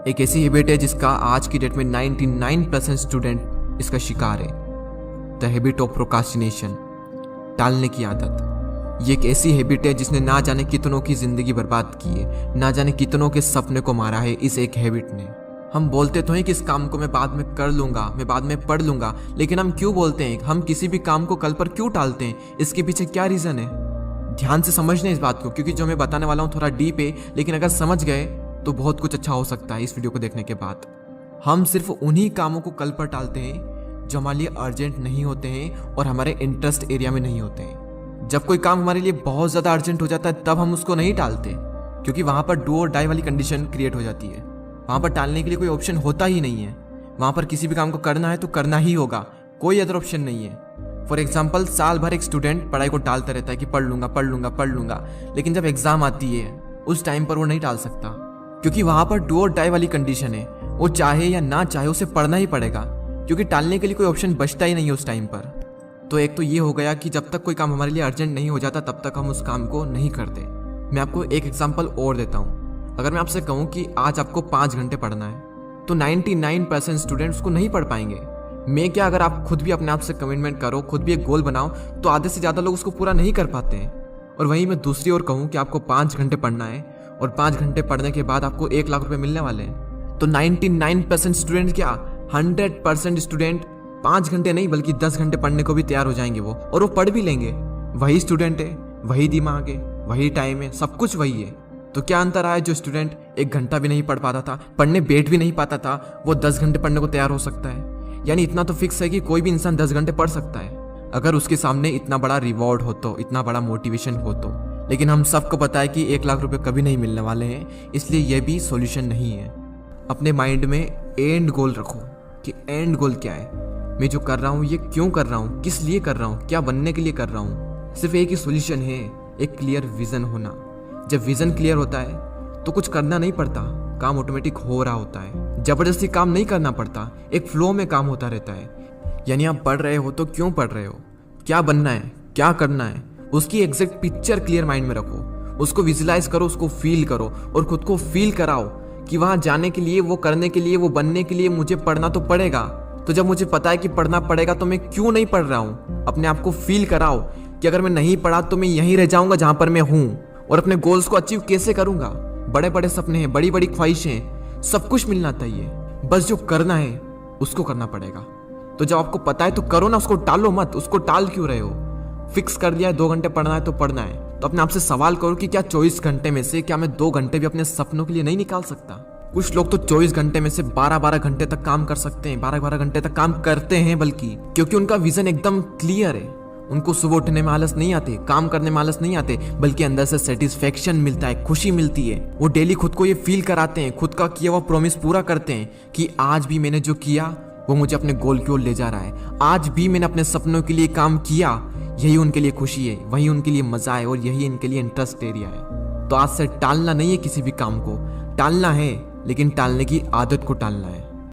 एक ऐसी हैबिट है जिसका आज की डेट में 99% स्टूडेंट इसका शिकार है। द हैबिट ऑफ प्रोक्रास्टिनेशन, टालने की आदत। ये एक ऐसी हैबिट है जिसने ना जाने कितनों की जिंदगी बर्बाद की है, ना जाने कितनों के सपने को मारा है इस एक हैबिट ने। हम बोलते तो हैं कि इस काम को मैं बाद में कर लूंगा, मैं बाद में पढ़ लूंगा, लेकिन हम क्यों बोलते हैं? हम किसी भी काम को कल पर क्यों टालते हैं? इसके पीछे क्या रीजन है? ध्यान से समझने इस बात को, क्योंकि जो मैं बताने वाला हूँ थोड़ा डीप है, लेकिन अगर समझ गए तो बहुत कुछ अच्छा हो सकता है इस वीडियो को देखने के बाद। हम सिर्फ उन्हीं कामों को कल पर टालते हैं जो हमारे लिए अर्जेंट नहीं होते हैं और हमारे इंटरेस्ट एरिया में नहीं होते हैं। जब कोई काम हमारे लिए बहुत ज़्यादा अर्जेंट हो जाता है तब हम उसको नहीं टालते, क्योंकि वहाँ पर डू और डाई वाली कंडीशन क्रिएट हो जाती है। वहाँ पर टालने के लिए कोई ऑप्शन होता ही नहीं है। वहाँ पर किसी भी काम को करना है तो करना ही होगा, कोई अदर ऑप्शन नहीं है। फॉर एग्जाम्पल, साल भर एक स्टूडेंट पढ़ाई को टालता रहता है कि पढ़ लूंगा पढ़ लूंगा पढ़ लूंगा, लेकिन जब एग्जाम आती है उस टाइम पर वो नहीं टाल सकता, क्योंकि वहाँ पर डू और डाई वाली कंडीशन है। वो चाहे या ना चाहे उसे पढ़ना ही पड़ेगा, क्योंकि टालने के लिए कोई ऑप्शन बचता ही नहीं है उस टाइम पर। तो एक तो ये हो गया कि जब तक कोई काम हमारे लिए अर्जेंट नहीं हो जाता तब तक हम उस काम को नहीं करते। मैं आपको एक एग्जाम्पल और देता हूँ। अगर मैं आपसे कहूँ कि आज आपको 5 घंटे पढ़ना है तो 99% स्टूडेंट्स को नहीं पढ़ पाएंगे। मैं क्या, अगर आप खुद भी अपने आप से कमिटमेंट करो, खुद भी एक गोल बनाओ, तो आधे से ज़्यादा लोग उसको पूरा नहीं कर पाते हैं। और वहीं मैं दूसरी ओर कहूँ कि आपको 5 घंटे पढ़ना है और 5 घंटे पढ़ने के बाद आपको 1 लाख रुपए मिलने वाले हैं, तो 99% स्टूडेंट क्या, 100% स्टूडेंट 5 घंटे नहीं बल्कि 10 घंटे पढ़ने को भी तैयार हो जाएंगे वो, और वो पढ़ भी लेंगे। वही स्टूडेंट है, वही दिमाग है, वही टाइम है, सब कुछ वही है। तो क्या अंतर आया? जो स्टूडेंट 1 घंटा भी नहीं पढ़ पाता था, पढ़ने बैठ भी नहीं पाता था, वो 10 घंटे पढ़ने को तैयार हो सकता है। यानी इतना तो फिक्स है कि कोई भी इंसान 10 घंटे पढ़ सकता है, अगर उसके सामने इतना बड़ा रिवॉर्ड हो तो, इतना बड़ा मोटिवेशन हो तो। लेकिन हम सबको पता है कि 1 लाख रुपए कभी नहीं मिलने वाले हैं, इसलिए यह भी सॉल्यूशन नहीं है। अपने माइंड में एंड गोल रखो कि एंड गोल क्या है, मैं जो कर रहा हूँ ये क्यों कर रहा हूँ, किस लिए कर रहा हूँ, क्या बनने के लिए कर रहा हूँ। सिर्फ एक ही सॉल्यूशन है, एक क्लियर विजन होना। जब विजन क्लियर होता है तो कुछ करना नहीं पड़ता, काम ऑटोमेटिक हो रहा होता है। जबरदस्ती काम नहीं करना पड़ता, एक फ्लो में काम होता रहता है। यानी आप पढ़ रहे हो तो क्यों पढ़ रहे हो, क्या बनना है, क्या करना है, उसकी एग्जैक्ट पिक्चर क्लियर माइंड में रखो, उसको विजुलाइज करो, उसको फील करो और खुद को फील कराओ कि वहां जाने के लिए, वो करने के लिए, वो बनने के लिए मुझे पढ़ना तो पड़ेगा। तो जब मुझे पता है कि पढ़ना पड़ेगा तो मैं क्यों नहीं पढ़ रहा हूँ, अपने आप को फील कराओ कि अगर मैं नहीं पढ़ा तो मैं यहीं रह जाऊंगा जहां पर मैं हूँ, और अपने गोल्स को अचीव कैसे करूंगा। बड़े बड़े सपने हैं, बड़ी बड़ी ख्वाहिशें, सब कुछ मिलना चाहिए, बस जो करना है उसको करना पड़ेगा। तो जब आपको पता है तो करो ना, उसको टालो मत। उसको टाल क्यों रहे हो? फिक्स कर दिया है 2 घंटे पढ़ना है तो पढ़ना है, तो अपने आप से सवाल करो कि क्या 24 घंटे में से क्या मैं 2 घंटे भी अपने सपनों के लिए नहीं निकाल सकता? कुछ लोग तो 24 घंटे में से 12-12 घंटे तक काम कर सकते हैं, 12-12 घंटे तक काम करते हैं, बल्कि क्योंकि उनका विजन एकदम क्लियर है। उनको सुबह उठने में आलस नहीं आते, काम करने में आलस नहीं आते, बल्कि अंदर से सेटिस्फेक्शन मिलता है, खुशी मिलती है। वो डेली खुद को ये फील कराते हैं, खुद का किया हुआ प्रॉमिस पूरा करते हैं कि आज भी मैंने जो किया वो मुझे अपने गोल की ओर ले जा रहा है, आज भी मैंने अपने सपनों के लिए काम किया। यही उनके लिए खुशी है, वही उनके लिए मजा है और यही इनके लिए इंटरेस्ट एरिया है। तो आज से टालना नहीं है, किसी भी काम को टालना है, लेकिन टालने की आदत को टालना है।